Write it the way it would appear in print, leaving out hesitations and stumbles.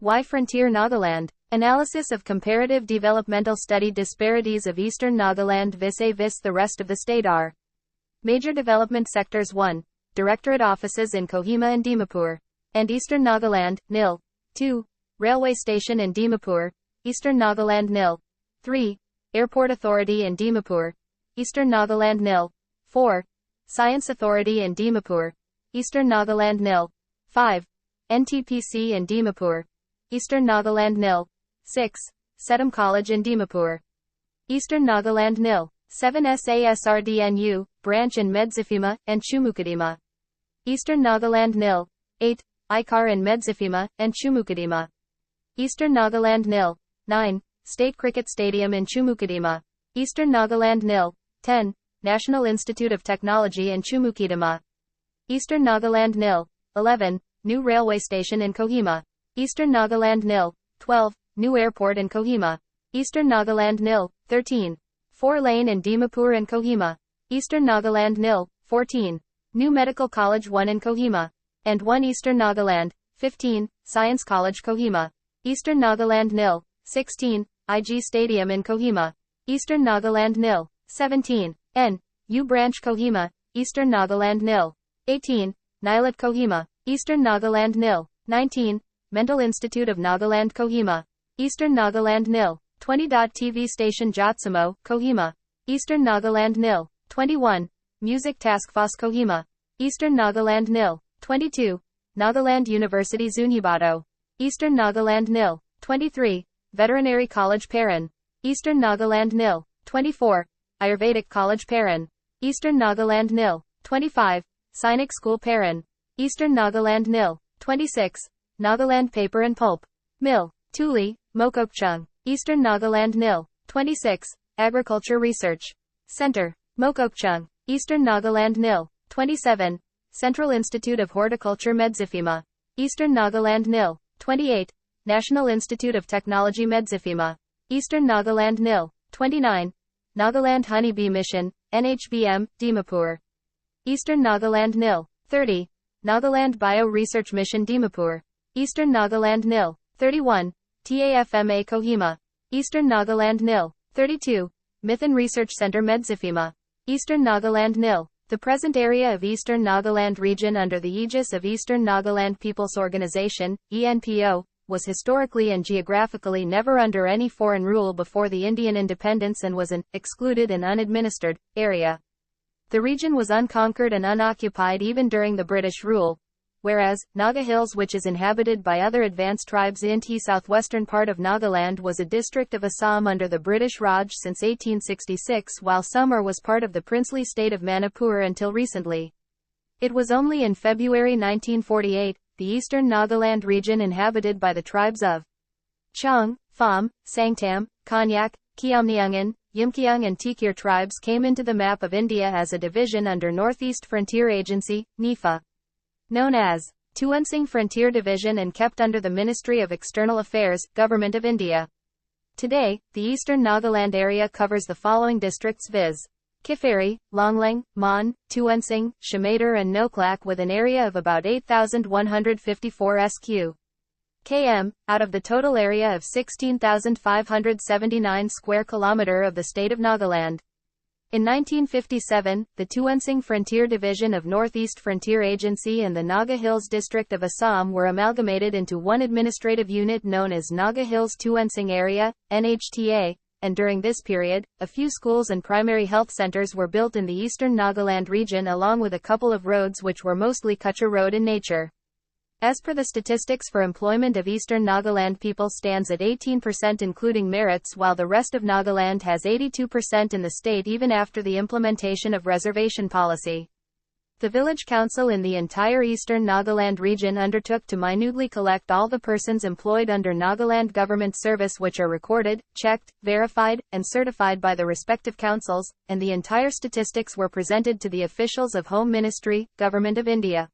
Why Frontier Nagaland? Analysis of comparative developmental study disparities of Eastern Nagaland vis-a-vis the rest of the state are. Major development sectors 1. Directorate offices in Kohima and Dimapur, and Eastern Nagaland, nil. 2. Railway station in Dimapur, Eastern Nagaland, nil. 3. Airport authority in Dimapur, Eastern Nagaland, nil. 4. Science authority in Dimapur, Eastern Nagaland, nil. 5. NTPC in Dimapur, Eastern Nagaland, nil. 6. Sedam College in Dimapur, Eastern Nagaland, nil. 7. SASRDNU, branch in Medzifima and Chumukadima, Eastern Nagaland, nil. 8. ICAR in Medzifima and Chumukadima, Eastern Nagaland, nil. 9. State Cricket Stadium in Chumukadima, Eastern Nagaland, nil. 10. National Institute of Technology in Chumukadima, Eastern Nagaland, nil. 11. New railway station in Kohima, Eastern Nagaland, nil. 12. New airport in Kohima, Eastern Nagaland, nil. 13. 4-lane in Dimapur and Kohima, Eastern Nagaland, nil. 14. New Medical College 1 in Kohima, and 1 Eastern Nagaland. 15. Science College Kohima, Eastern Nagaland, nil. 16. IG Stadium in Kohima, Eastern Nagaland, nil. 17. U Branch Kohima, Eastern Nagaland, nil. 18. Nilat Kohima, Eastern Nagaland, nil. 19. Mental Institute of Nagaland Kohima, Eastern Nagaland, nil. 20. TV Station Jotsamo, Kohima, Eastern Nagaland, nil. 21. Music Task Force Kohima, Eastern Nagaland, nil. 22. Nagaland University Zunhibado, Eastern Nagaland, nil. 23. Veterinary College Paran, Eastern Nagaland, nil. 24. Ayurvedic College Paran, Eastern Nagaland, nil. 25. Sainik School Paran, Eastern Nagaland, nil. 26. Nagaland Paper and Pulp Mill, Tuli, Mokokchung, Eastern Nagaland, nil. 26. Agriculture Research Center, Mokokchung, Eastern Nagaland, nil. 27. Central Institute of Horticulture Medzifima, Eastern Nagaland, nil. 28. National Institute of Technology Medzifima, Eastern Nagaland, nil. 29. Nagaland Honeybee Mission, NHBM, Dimapur, Eastern Nagaland, nil. 30. Nagaland Bio Research Mission Dimapur, Eastern Nagaland, nil. 31. TAFMA Kohima, Eastern Nagaland, nil. 32. Mithun Research Center Medzifima, Eastern Nagaland, nil. The present area of Eastern Nagaland region under the aegis of Eastern Nagaland People's Organization, ENPO, was historically and geographically never under any foreign rule before the Indian independence and was an excluded and unadministered area. The region was unconquered and unoccupied even during the British rule, whereas Naga Hills, which is inhabited by other advanced tribes in the southwestern part of Nagaland, was a district of Assam under the British Raj since 1866, while Samar was part of the princely state of Manipur until recently. It was only in February 1948, the eastern Nagaland region inhabited by the tribes of Chang, Pham, Sangtam, Konyak, Kiamniungan, Yimkiang and Tikir tribes came into the map of India as a division under Northeast Frontier Agency, NIFA, known as Tuensing Frontier Division, and kept under the Ministry of External Affairs, Government of India. Today, the eastern Nagaland area covers the following districts viz. Kiferi, Longlang, Mon, Tuensing, Shamader and Noklak, with an area of about 8,154 sq.km, out of the total area of 16,579 square kilometer of the state of Nagaland. In 1957, the Tuensing Frontier Division of Northeast Frontier Agency and the Naga Hills District of Assam were amalgamated into one administrative unit known as Naga Hills Tuensing Area, NHTA, and during this period, a few schools and primary health centers were built in the eastern Nagaland region along with a couple of roads which were mostly Kutcher Road in nature. As per the statistics for employment of eastern Nagaland people stands at 18% including merits, while the rest of Nagaland has 82% in the state even after the implementation of reservation policy. The village council in the entire eastern Nagaland region undertook to minutely collect all the persons employed under Nagaland government service which are recorded, checked, verified, and certified by the respective councils, and the entire statistics were presented to the officials of Home Ministry, Government of India.